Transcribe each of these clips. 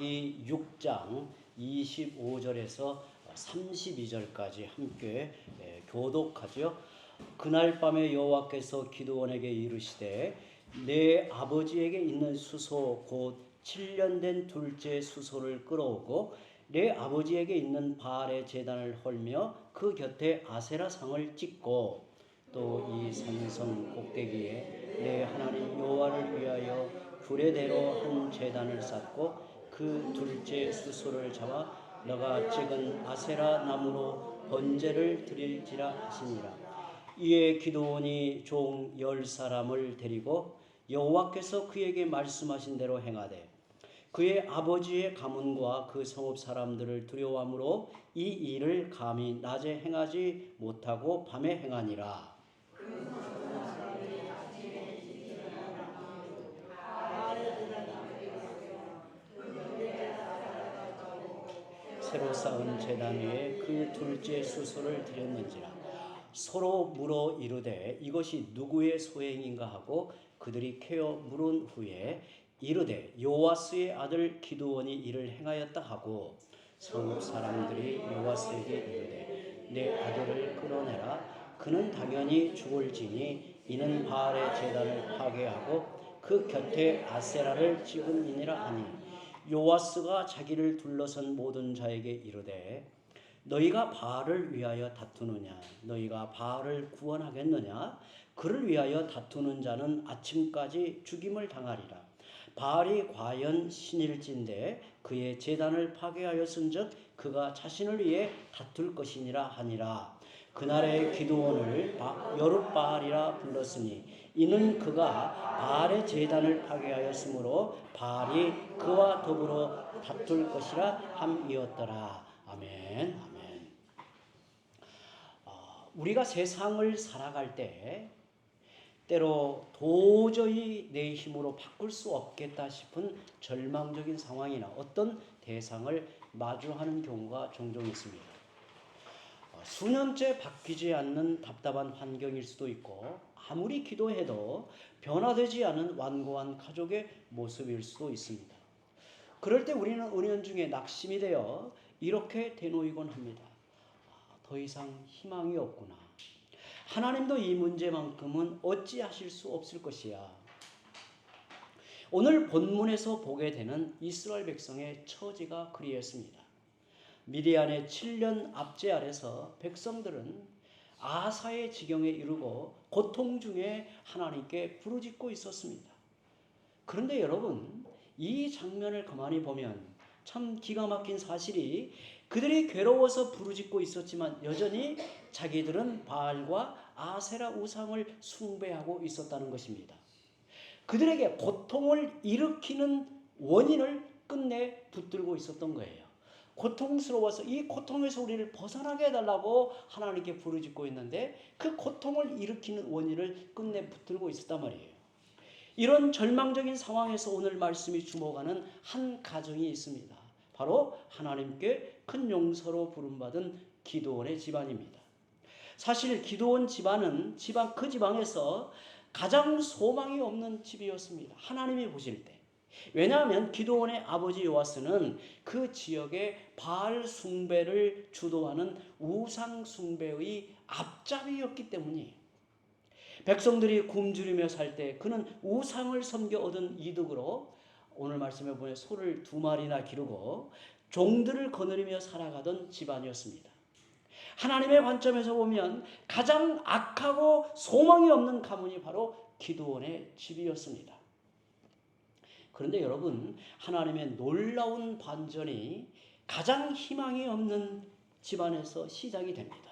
민수기 6장 25절에서 32절까지 함께 교독하죠. 그날 밤에 여호와께서 기드온에게 이르시되 내 아버지에게 있는 수소 곧 7년 된 둘째 수소를 끌어오고 내 아버지에게 있는 바알의 제단을 헐며 그 곁에 아세라 상을 찍고 또 이 산성 꼭대기에 내 하나님 여호와를 위하여 규례대로 한 제단을 쌓고 그 둘째 수소를 잡아 너가 찍은 아세라 나무로 번제를 드릴지라 하시니라. 이에 기드온이 종 10사람을 데리고 여호와께서 그에게 말씀하신 대로 행하되 그의 아버지의 가문과 그 성읍 사람들을 두려워함으로 이 일을 감히 낮에 행하지 못하고 밤에 행하니라. 새로 쌓은 제단 위에 그 둘째 수소를 드렸는지라. 서로 물어 이르되 이것이 누구의 소행인가 하고 그들이 캐어 물은 후에 이르되 요아스의 아들 기드온이 이를 행하였다 하고 성읍 사람들이 요아스에게 이르되 내 아들을 끌어내라. 그는 당연히 죽을지니 이는 바알의 제단을 파괴하고 그 곁에 아세라를 찍음이니라 하니 요아스가 자기를 둘러선 모든 자에게 이르되 너희가 바알을 위하여 다투느냐? 너희가 바알을 구원하겠느냐? 그를 위하여 다투는 자는 아침까지 죽임을 당하리라. 바알이 과연 신일진데 그의 제단을 파괴하였은즉 그가 자신을 위해 다툴 것이니라 하니라. 그날에 기드온을 여룻바알이라 불렀으니 이는 그가 바알의 제단을 파괴하였으므로 바알이 그와 더불어 다툴 것이라 함이었더라. 아멘. 아멘. 우리가 세상을 살아갈 때 때로 도저히 내 힘으로 바꿀 수 없겠다 싶은 절망적인 상황이나 어떤 대상을 마주하는 경우가 종종 있습니다. 수년째 바뀌지 않는 답답한 환경일 수도 있고 아무리 기도해도 변화되지 않은 완고한 가족의 모습일 수도 있습니다. 그럴 때 우리는 은연중에 낙심이 되어 이렇게 되놓이곤 합니다. 더 이상 희망이 없구나. 하나님도 이 문제만큼은 어찌하실 수 없을 것이야. 오늘 본문에서 보게 되는 이스라엘 백성의 처지가 그리했습니다. 미디안의 7년 압제 아래서 백성들은 아사의 지경에 이르고 고통 중에 하나님께 부르짖고 있었습니다. 그런데 여러분, 이 장면을 가만히 보면 참 기가 막힌 사실이 그들이 괴로워서 부르짖고 있었지만 여전히 자기들은 바알과 아세라 우상을 숭배하고 있었다는 것입니다. 그들에게 고통을 일으키는 원인을 끝내 붙들고 있었던 거예요. 고통스러워서 이 고통에서 우리를 벗어나게 해달라고 하나님께 부르짖고 있는데 그 고통을 일으키는 원인을 끝내 붙들고 있었단 말이에요. 이런 절망적인 상황에서 오늘 말씀이 주목하는 한 가정이 있습니다. 바로 하나님께 큰 용서로 부름받은 기드온의 집안입니다. 사실 기드온 집안은 그 지방에서 가장 소망이 없는 집이었습니다. 하나님이 보실 때. 왜냐하면 기드온의 아버지 요아스는 그 지역의 바알 숭배를 주도하는 우상 숭배의 앞잡이였기 때문이에요. 백성들이 굶주리며 살 때 그는 우상을 섬겨 얻은 이득으로 오늘 말씀에 보면 소를 2마리나 기르고 종들을 거느리며 살아가던 집안이었습니다. 하나님의 관점에서 보면 가장 악하고 소망이 없는 가문이 바로 기드온의 집이었습니다. 그런데 여러분, 하나님의 놀라운 반전이 가장 희망이 없는 집안에서 시작이 됩니다.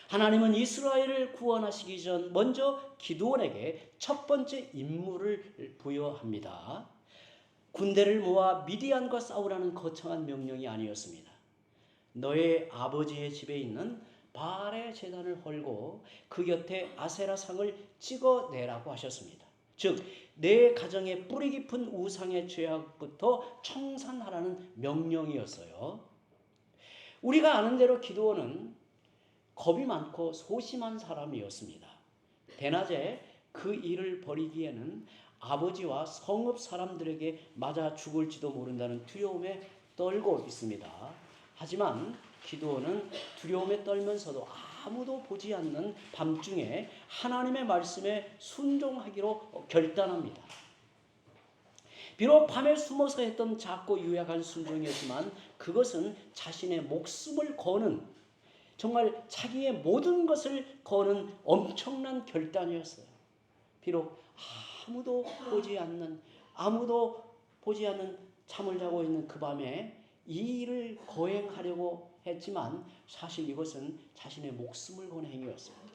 하나님은 이스라엘을 구원하시기 전 먼저 기드온에게 첫 번째 임무를 부여합니다. 군대를 모아 미디안과 싸우라는 거창한 명령이 아니었습니다. 너의 아버지의 집에 있는 바알의 제단을 헐고 그 곁에 아세라 상을 찍어내라고 하셨습니다. 즉, 내 가정의 뿌리 깊은 우상의 죄악부터 청산하라는 명령이었어요. 우리가 아는 대로 기드온은 겁이 많고 소심한 사람이었습니다. 대낮에 그 일을 벌이기에는 아버지와 성읍 사람들에게 맞아 죽을지도 모른다는 두려움에 떨고 있습니다. 하지만 기드온은 두려움에 떨면서도 아무도 보지 않는 밤중에 하나님의 말씀에 순종하기로 결단합니다. 비록 밤에 숨어서 했던 작고 유약한 순종이었지만 그것은 자신의 목숨을 거는, 정말 자기의 모든 것을 거는 엄청난 결단이었어요. 비록 아무도 보지 않는 잠을 자고 있는 그 밤에 이 일을 거행하려고 했지만 사실 이것은 자신의 목숨을 건 행위였습니다.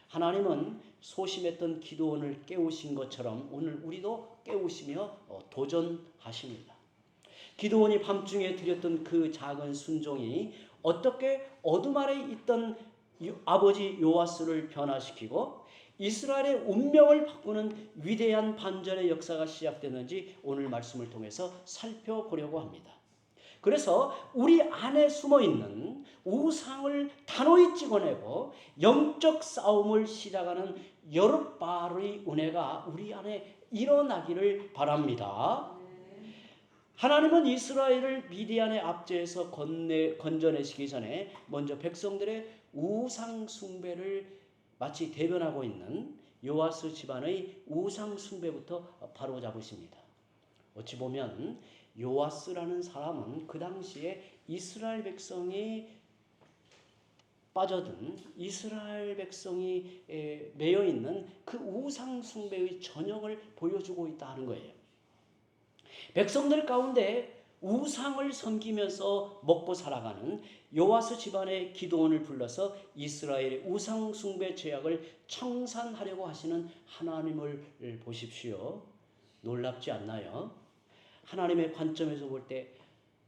하나님은 소심했던 기드온을 깨우신 것처럼 오늘 우리도 깨우시며 도전하십니다. 기드온이 밤중에 드렸던 그 작은 순종이 어떻게 어둠 아래 있던 아버지 요아스를 변화시키고 이스라엘의 운명을 바꾸는 위대한 반전의 역사가 시작되는지 오늘 말씀을 통해서 살펴보려고 합니다. 그래서 우리 안에 숨어있는 우상을 단호히 찍어내고 영적 싸움을 시작하는 여룻바알의 은혜가 우리 안에 일어나기를 바랍니다. 하나님은 이스라엘을 미디안의 압제에서 건져내시기 전에 먼저 백성들의 우상 숭배를 마치 대변하고 있는 요아스 집안의 우상 숭배부터 바로잡으십니다. 어찌 보면 요아스라는 사람은 그 당시에 이스라엘 백성이 빠져든, 이스라엘 백성이 매여 있는 그 우상 숭배의 전형을 보여주고 있다 하는 거예요. 백성들 가운데 우상을 섬기면서 먹고 살아가는 요아스 집안의 기드온을 불러서 이스라엘의 우상 숭배 죄악을 청산하려고 하시는 하나님을 보십시오. 놀랍지 않나요? 하나님의 관점에서 볼 때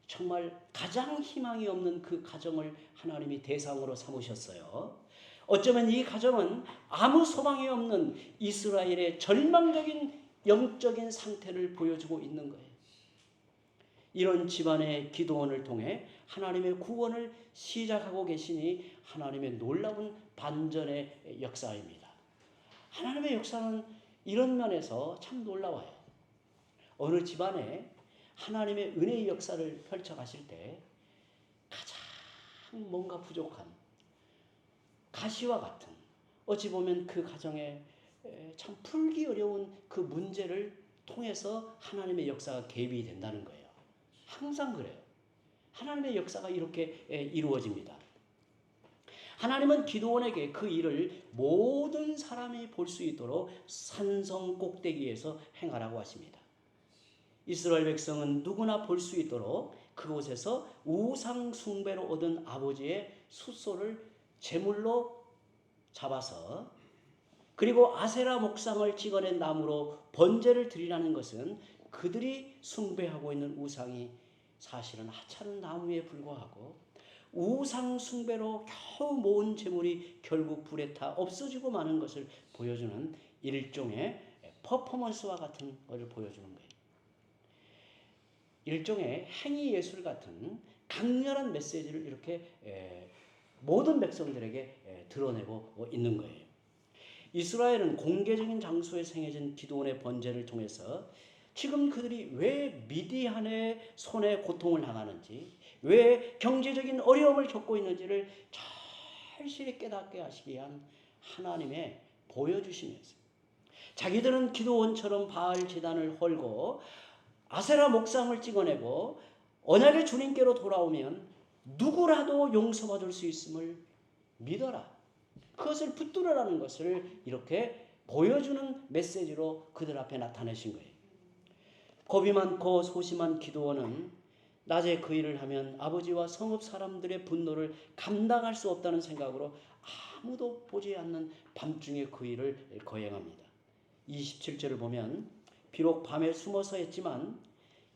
정말 가장 희망이 없는 그 가정을 하나님이 대상으로 삼으셨어요. 어쩌면 이 가정은 아무 소망이 없는 이스라엘의 절망적인 영적인 상태를 보여주고 있는 거예요. 이런 집안의 기드온을 통해 하나님의 구원을 시작하고 계시니 하나님의 놀라운 반전의 역사입니다. 하나님의 역사는 이런 면에서 참 놀라워요. 어느 집안에 하나님의 은혜의 역사를 펼쳐가실 때 가장 뭔가 부족한 가시와 같은, 어찌 보면 그 가정에 참 풀기 어려운 그 문제를 통해서 하나님의 역사가 개입이 된다는 거예요. 항상 그래요. 하나님의 역사가 이렇게 이루어집니다. 하나님은 기드온에게 그 일을 모든 사람이 볼 수 있도록 산성 꼭대기에서 행하라고 하십니다. 이스라엘 백성은 누구나 볼 수 있도록 그곳에서 우상 숭배로 얻은 아버지의 숫소를 제물로 잡아서, 그리고 아세라 목상을 찍어낸 나무로 번제를 드리라는 것은 그들이 숭배하고 있는 우상이 사실은 하찮은 나무에 불과하고 우상 숭배로 겨우 모은 제물이 결국 불에 타 없어지고 마는 것을 보여주는 일종의 퍼포먼스와 같은 것을 보여주는 거예요. 일종의 행위 예술 같은 강렬한 메시지를 이렇게 모든 백성들에게 드러내고 있는 거예요. 이스라엘은 공개적인 장소에 생겨진 기드온의 번제를 통해서 지금 그들이 왜 미디안의 손에 고통을 당하는지, 왜 경제적인 어려움을 겪고 있는지를 절실히 깨닫게 하시기 위한 하나님의 보여주심이었습니다. 자기들은 기드온처럼 바알 제단을 헐고 아세라 목상을 찍어내고 언약의 주님께로 돌아오면 누구라도 용서받을 수 있음을 믿어라. 그것을 붙들으라는 것을 이렇게 보여주는 메시지로 그들 앞에 나타내신 거예요. 겁이 많고 소심한 기드온은 낮에 그 일을 하면 아버지와 성읍 사람들의 분노를 감당할 수 없다는 생각으로 아무도 보지 않는 밤중에 그 일을 거행합니다. 27절을 보면 비록 밤에 숨어서 했지만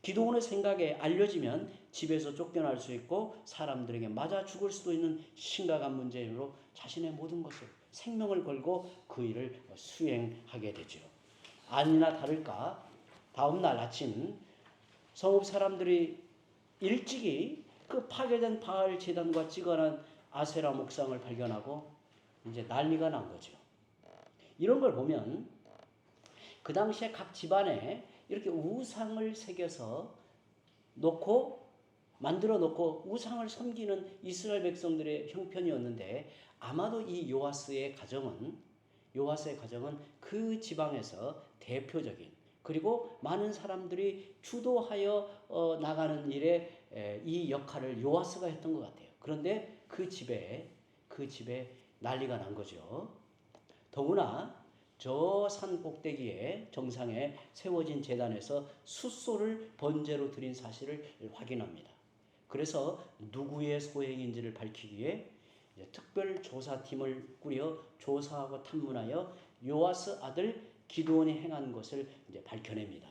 기드온의 생각에 알려지면 집에서 쫓겨날 수 있고 사람들에게 맞아 죽을 수도 있는 심각한 문제로 자신의 모든 것을, 생명을 걸고 그 일을 수행하게 되죠. 아니나 다를까 다음 날 아침 성읍 사람들이 일찍이 그 파괴된 바알 제단과 찍어낸 아세라 목상을 발견하고 이제 난리가 난 거죠. 이런 걸 보면 그 당시에 각 집안에 이렇게 우상을 새겨서 놓고 만들어 놓고 우상을 섬기는 이스라엘 백성들의 형편이었는데, 아마도 이 요아스의 가정은 그 지방에서 대표적인, 그리고 많은 사람들이 주도하여 나가는 일에 이 역할을 요아스가 했던 것 같아요. 그런데 그 집에 난리가 난 거죠. 더구나 저 산 꼭대기에 정상에 세워진 제단에서 숫소를 번제로 드린 사실을 확인합니다. 그래서 누구의 소행인지를 밝히기 위해 특별 조사팀을 꾸려 조사하고 탐문하여 요아스 아들 기드온이 행한 것을 밝혀냅니다.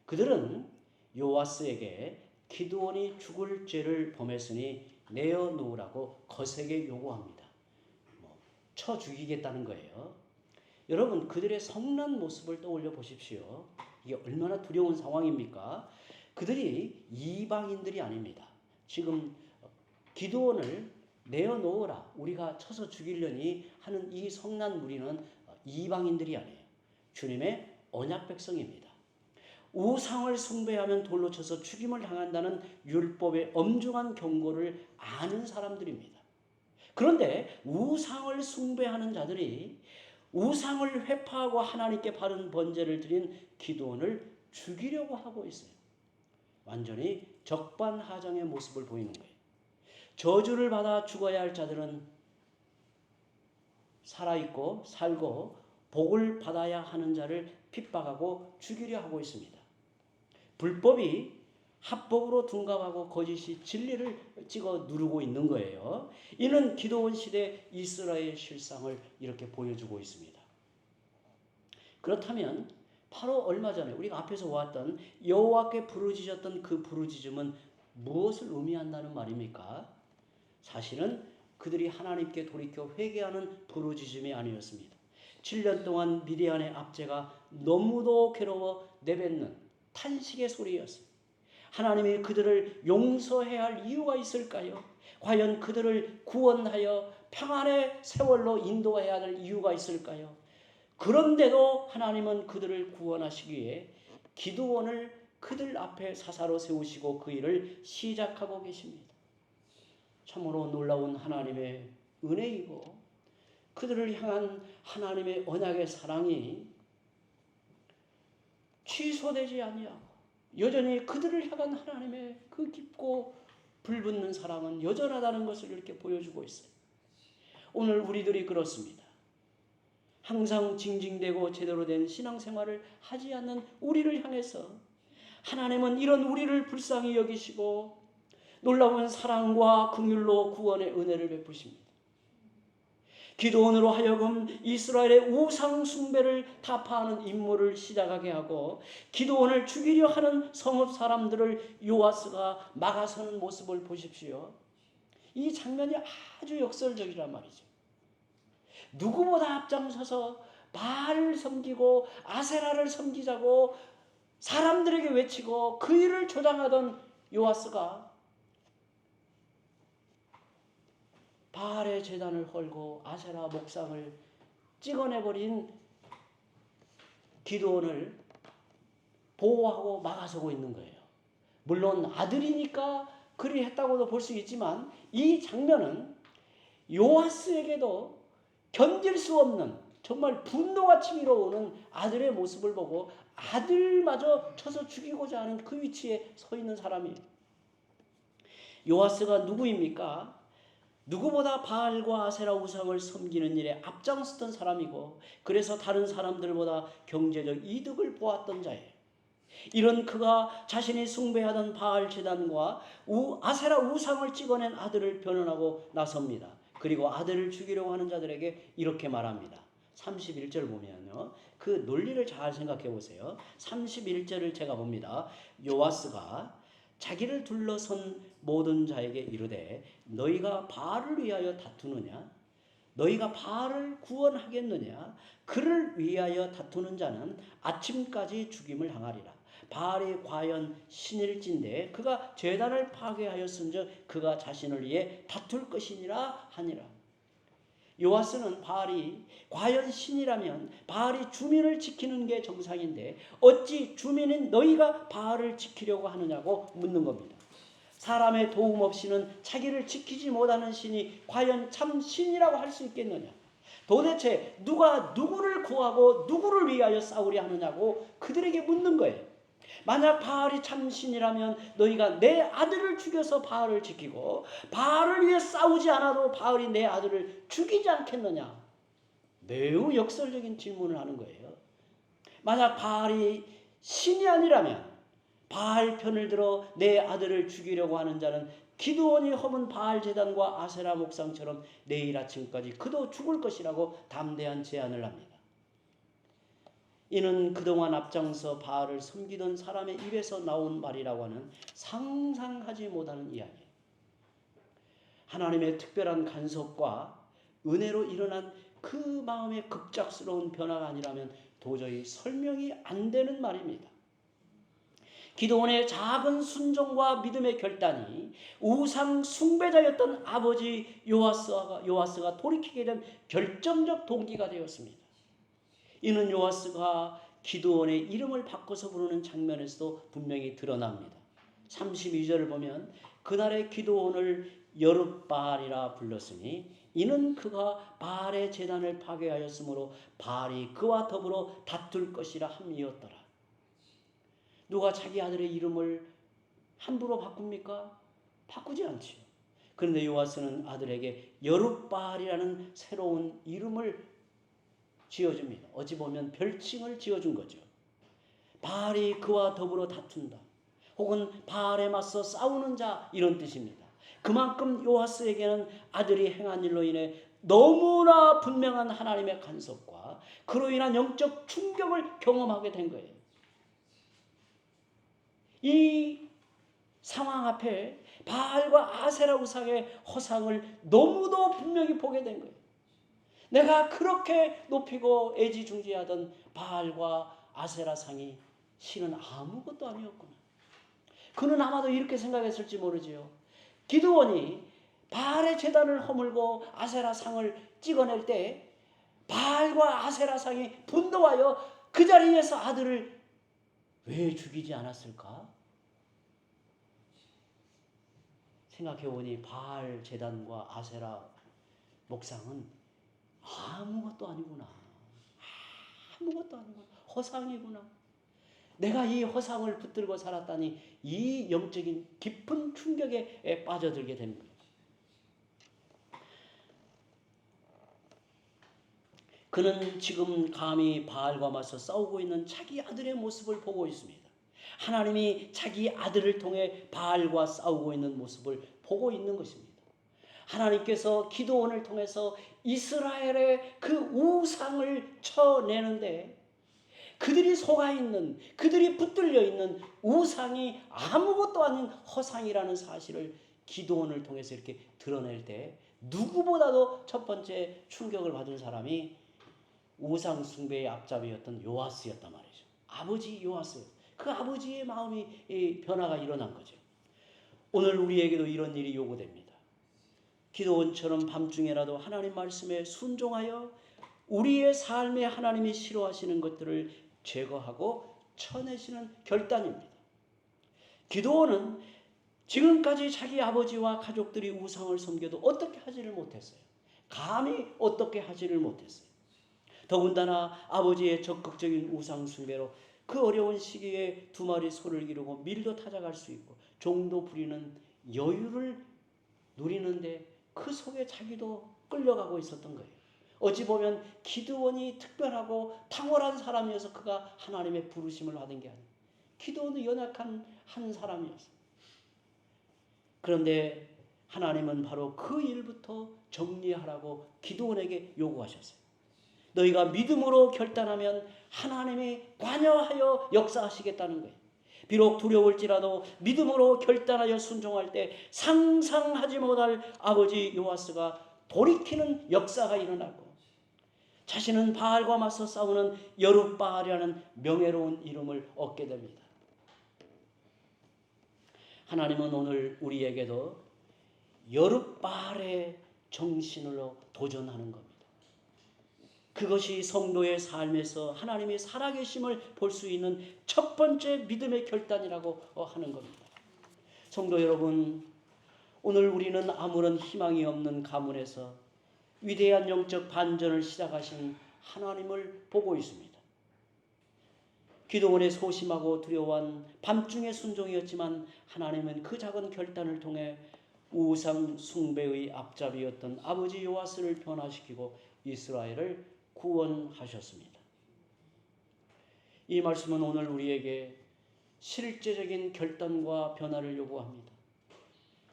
그들은 요아스에게 기드온이 죽을 죄를 범했으니 내어놓으라고 거세게 요구합니다. 쳐 죽이겠다는 거예요. 여러분, 그들의 성난 모습을 떠올려 보십시오. 이게 얼마나 두려운 상황입니까? 그들이 이방인들이 아닙니다. 지금 기드온을 내어놓으라, 우리가 쳐서 죽이려니 하는 이 성난 무리는 이방인들이 아니에요. 주님의 언약 백성입니다. 우상을 숭배하면 돌로 쳐서 죽임을 당한다는 율법의 엄중한 경고를 아는 사람들입니다. 그런데 우상을 숭배하는 자들이 우상을 회파하고 하나님께 바른 번제를 드린 기드온을 죽이려고 하고 있어요. 완전히 적반하장의 모습을 보이는 거예요. 저주를 받아 죽어야 할 자들은 살아있고 살고 복을 받아야 하는 자를 핍박하고 죽이려 하고 있습니다. 불법이 합법으로 둔갑하고 거짓이 진리를 찍어 누르고 있는 거예요. 이는 기드온 시대 이스라엘 실상을 이렇게 보여주고 있습니다. 그렇다면 바로 얼마 전에 우리가 앞에서 보았던 여호와께 부르짖었던 그 부르짖음은 무엇을 의미한다는 말입니까? 사실은 그들이 하나님께 돌이켜 회개하는 부르짖음이 아니었습니다. 7년 동안 미디안의 압제가 너무도 괴로워 내뱉는 탄식의 소리였습니다. 하나님이 그들을 용서해야 할 이유가 있을까요? 과연 그들을 구원하여 평안의 세월로 인도해야 할 이유가 있을까요? 그런데도 하나님은 그들을 구원하시기 위해 기드온을 그들 앞에 사사로 세우시고 그 일을 시작하고 계십니다. 참으로 놀라운 하나님의 은혜이고 그들을 향한 하나님의 언약의 사랑이 취소되지 아니하고 여전히 그들을 향한 하나님의 그 깊고 불붙는 사랑은 여전하다는 것을 이렇게 보여주고 있어요. 오늘 우리들이 그렇습니다. 항상 징징대고 제대로 된 신앙생활을 하지 않는 우리를 향해서 하나님은 이런 우리를 불쌍히 여기시고 놀라운 사랑과 긍휼로 구원의 은혜를 베푸십니다. 기드온으로 하여금 이스라엘의 우상 숭배를 타파하는 임무를 시작하게 하고 기드온을 죽이려 하는 성읍 사람들을 요아스가 막아서는 모습을 보십시오. 이 장면이 아주 역설적이란 말이죠. 누구보다 앞장서서 바알을 섬기고 아세라를 섬기자고 사람들에게 외치고 그 일을 조장하던 요아스가 바알의 제단을 헐고 아세라 목상을 찍어내버린 기드온을 보호하고 막아서고 있는 거예요. 물론 아들이니까 그리 했다고도 볼 수 있지만 이 장면은 요아스에게도 견딜 수 없는 정말 분노가 치밀어 오는 아들의 모습을 보고 아들마저 쳐서 죽이고자 하는 그 위치에 서 있는 사람이에요. 요아스가 누구입니까? 누구보다 바알과 아세라 우상을 섬기는 일에 앞장섰던 사람이고 그래서 다른 사람들보다 경제적 이득을 보았던 자예요. 이런 그가 자신이 숭배하던 바알 제단과 아세라 우상을 찍어낸 아들을 변론하고 나섭니다. 그리고 아들을 죽이려고 하는 자들에게 이렇게 말합니다. 31절 보면요. 그 논리를 잘 생각해 보세요. 31절을 제가 봅니다. 요아스가 자기를 둘러선 모든 자에게 이르되 너희가 바알을 위하여 다투느냐? 너희가 바알을 구원하겠느냐? 그를 위하여 다투는 자는 아침까지 죽임을 당하리라. 바알이 과연 신일진데 그가 제단을 파괴하였은즉 그가 자신을 위해 다툴 것이니라 하니라. 요아스는 바알이 과연 신이라면 바알이 주민을 지키는 게 정상인데 어찌 주민인 너희가 바알을 지키려고 하느냐고 묻는 겁니다. 사람의 도움 없이는 자기를 지키지 못하는 신이 과연 참 신이라고 할 수 있겠느냐. 도대체 누가 누구를 구하고 누구를 위하여 싸우려 하느냐고 그들에게 묻는 거예요. 만약 바알이 참 신이라면 너희가 내 아들을 죽여서 바알을 지키고 바알을 위해 싸우지 않아도 바알이 내 아들을 죽이지 않겠느냐. 매우 역설적인 질문을 하는 거예요. 만약 바알이 신이 아니라면 바알 편을 들어 내 아들을 죽이려고 하는 자는 기드온이 허문 바알 제단과 아세라 목상처럼 내일 아침까지 그도 죽을 것이라고 담대한 제안을 합니다. 이는 그동안 앞장서 바알을 섬기던 사람의 입에서 나온 말이라고 하는 상상하지 못하는 이야기예요. 하나님의 특별한 간섭과 은혜로 일어난 그 마음의 급작스러운 변화가 아니라면 도저히 설명이 안 되는 말입니다. 기드온의 작은 순종과 믿음의 결단이 우상 숭배자였던 아버지 요아스가 돌이키게 된 결정적 동기가 되었습니다. 이는 요아스가 기드온의 이름을 바꿔서 부르는 장면에서도 분명히 드러납니다. 32절을 보면 그날의 기드온을 여룻바알이라 불렀으니 이는 그가 바알의 제단을 파괴하였으므로 바알이 그와 더불어 다툴 것이라 함이었더라. 누가 자기 아들의 이름을 함부로 바꿉니까? 바꾸지 않지요. 그런데 요아스는 아들에게 여룻바알이라는 새로운 이름을 지어줍니다. 어찌 보면 별칭을 지어준 거죠. 바알이 그와 더불어 다툰다. 혹은 바알에 맞서 싸우는 자 이런 뜻입니다. 그만큼 요아스에게는 아들이 행한 일로 인해 너무나 분명한 하나님의 간섭과 그로 인한 영적 충격을 경험하게 된 거예요. 이 상황 앞에 바알과 아세라 우상의 허상을 너무도 분명히 보게 된 거예요. 내가 그렇게 높이고 애지중지하던 바알과 아세라 상이 실은 아무것도 아니었구나. 그는 아마도 이렇게 생각했을지 모르지요. 기드온이 바알의 제단을 허물고 아세라 상을 찍어낼 때 바알과 아세라 상이 분노하여 그 자리에서 아들을 왜 죽이지 않았을까? 생각해보니 바알 제단과 아세라 목상은 아무것도 아니구나. 아무것도 아니구나. 허상이구나. 내가 이 허상을 붙들고 살았다니 이 영적인 깊은 충격에 빠져들게 됩니다. 그는 지금 감히 바알과 맞서 싸우고 있는 자기 아들의 모습을 보고 있습니다. 하나님이 자기 아들을 통해 바알과 싸우고 있는 모습을 보고 있는 것입니다. 하나님께서 기드온을 통해서 이스라엘의 그 우상을 쳐내는데 그들이 속아있는, 그들이 붙들려 있는 우상이 아무것도 아닌 허상이라는 사실을 기드온을 통해서 이렇게 드러낼 때 누구보다도 첫 번째 충격을 받은 사람이 우상 숭배의 앞잡이였던 요아스였단 말이죠. 아버지 요아스. 그 아버지의 마음이 변화가 일어난 거죠. 오늘 우리에게도 이런 일이 요구됩니다. 기드온처럼 밤중에라도 하나님 말씀에 순종하여 우리의 삶에 하나님이 싫어하시는 것들을 제거하고 쳐내시는 결단입니다. 기드온은 지금까지 자기 아버지와 가족들이 우상을 섬겨도 어떻게 하지를 못했어요. 감히 어떻게 하지를 못했어요. 더군다나 아버지의 적극적인 우상 숭배로 그 어려운 시기에 두 마리 소를 기르고 밀도 타작할 수 있고 종도 부리는 여유를 누리는데 그 속에 자기도 끌려가고 있었던 거예요. 어찌 보면 기드온이 특별하고 탁월한 사람이어서 그가 하나님의 부르심을 받은 게 아니에요. 기드온은 연약한 한 사람이었어요. 그런데 하나님은 바로 그 일부터 정리하라고 기드온에게 요구하셨어요. 너희가 믿음으로 결단하면 하나님이 관여하여 역사하시겠다는 거예요. 비록 두려울지라도 믿음으로 결단하여 순종할 때 상상하지 못할 아버지 요아스가 돌이키는 역사가 일어나고 자신은 바알과 맞서 싸우는 여룻바알이라는 명예로운 이름을 얻게 됩니다. 하나님은 오늘 우리에게도 여룻바알의 정신으로 도전하는 겁니다. 그것이 성도의 삶에서 하나님의 살아계심을 볼 수 있는 첫 번째 믿음의 결단이라고 하는 겁니다. 성도 여러분, 오늘 우리는 아무런 희망이 없는 가문에서 위대한 영적 반전을 시작하신 하나님을 보고 있습니다. 기도원의 소심하고 두려워한 밤중의 순종이었지만 하나님은 그 작은 결단을 통해 우상 숭배의 앞잡이였던 아버지 요아스를 변화시키고 이스라엘을 구원하셨습니다. 이 말씀은 오늘 우리에게 실제적인 결단과 변화를 요구합니다.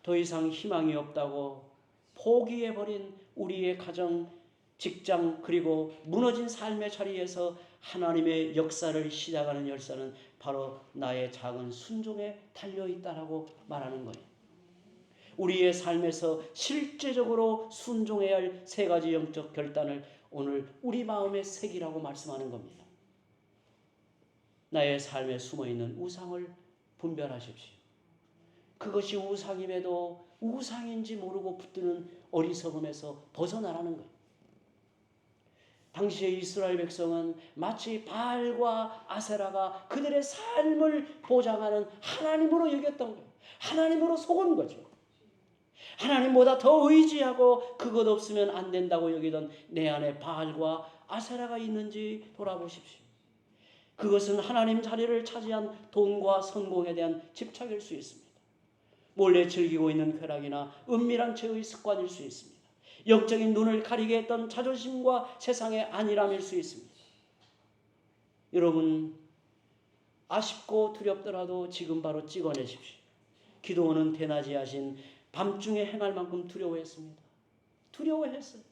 더 이상 희망이 없다고 포기해버린 우리의 가정, 직장, 그리고 무너진 삶의 자리에서 하나님의 역사를 시작하는 열쇠는 바로 나의 작은 순종에 달려있다라고 말하는 거예요. 우리의 삶에서 실제적으로 순종해야 할 세 가지 영적 결단을 오늘 우리 마음에 새기라고 말씀하는 겁니다. 나의 삶에 숨어있는 우상을 분별하십시오. 그것이 우상임에도 우상인지 모르고 붙드는 어리석음에서 벗어나라는 거예요. 당시의 이스라엘 백성은 마치 바알과 아세라가 그들의 삶을 보장하는 하나님으로 여겼던 거예요. 하나님으로 속은 거죠. 하나님보다 더 의지하고 그것 없으면 안 된다고 여기던 내 안에 바알과 아세라가 있는지 돌아보십시오. 그것은 하나님 자리를 차지한 돈과 성공에 대한 집착일 수 있습니다. 몰래 즐기고 있는 쾌락이나 은밀한 죄의 습관일 수 있습니다. 영적인 눈을 가리게 했던 자존심과 세상의 안일함일 수 있습니다. 여러분, 아쉽고 두렵더라도 지금 바로 찍어내십시오. 기도원은 대낮에 하신 밤중에 행할 만큼 두려워했습니다. 두려워했어요.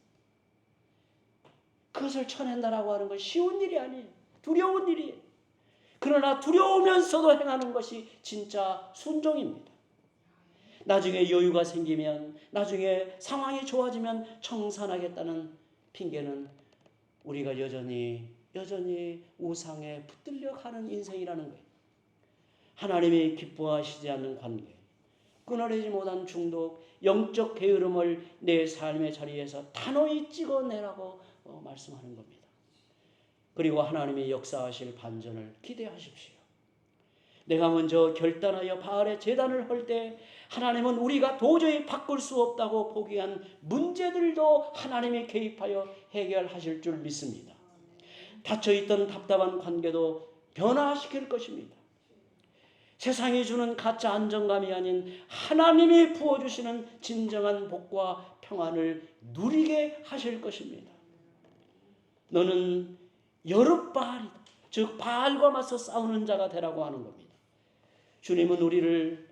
그것을 쳐낸다라고 하는 건 쉬운 일이 아니에요. 두려운 일이에요. 그러나 두려우면서도 행하는 것이 진짜 순종입니다. 나중에 여유가 생기면, 나중에 상황이 좋아지면 청산하겠다는 핑계는 우리가 여전히 우상에 붙들려 가는 인생이라는 거예요. 하나님이 기뻐하시지 않는 관계, 끊어내지 못한 중독, 영적 게으름을 내 삶의 자리에서 단호히 찍어내라고 말씀하는 겁니다. 그리고 하나님의 역사하실 반전을 기대하십시오. 내가 먼저 결단하여 바알의 제단을 할 때 하나님은 우리가 도저히 바꿀 수 없다고 포기한 문제들도 하나님이 개입하여 해결하실 줄 믿습니다. 닫혀있던 답답한 관계도 변화시킬 것입니다. 세상이 주는 가짜 안정감이 아닌 하나님이 부어주시는 진정한 복과 평안을 누리게 하실 것입니다. 너는 여룻바알이다. 즉 바알과 맞서 싸우는 자가 되라고 하는 겁니다. 주님은 우리를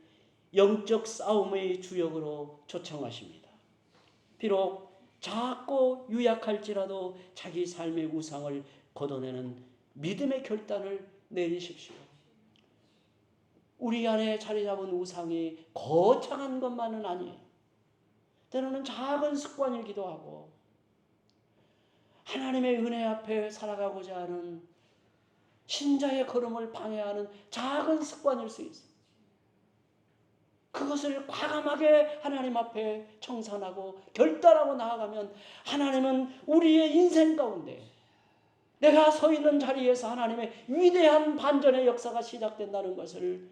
영적 싸움의 주역으로 초청하십니다. 비록 작고 유약할지라도 자기 삶의 우상을 걷어내는 믿음의 결단을 내리십시오. 우리 안에 자리 잡은 우상이 거창한 것만은 아니에요. 때로는 작은 습관이기도 하고 하나님의 은혜 앞에 살아가고자 하는 신자의 걸음을 방해하는 작은 습관일 수 있어요. 그것을 과감하게 하나님 앞에 청산하고 결단하고 나아가면 하나님은 우리의 인생 가운데 내가 서 있는 자리에서 하나님의 위대한 반전의 역사가 시작된다는 것을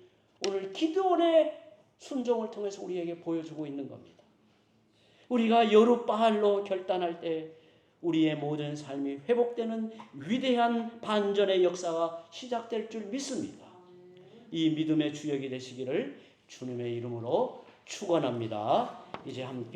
오늘 기드온의 순종을 통해서 우리에게 보여주고 있는 겁니다. 우리가 여룻바알로 결단할 때 우리의 모든 삶이 회복되는 위대한 반전의 역사가 시작될 줄 믿습니다. 이 믿음의 주역이 되시기를 주님의 이름으로 축원합니다. 이제 함께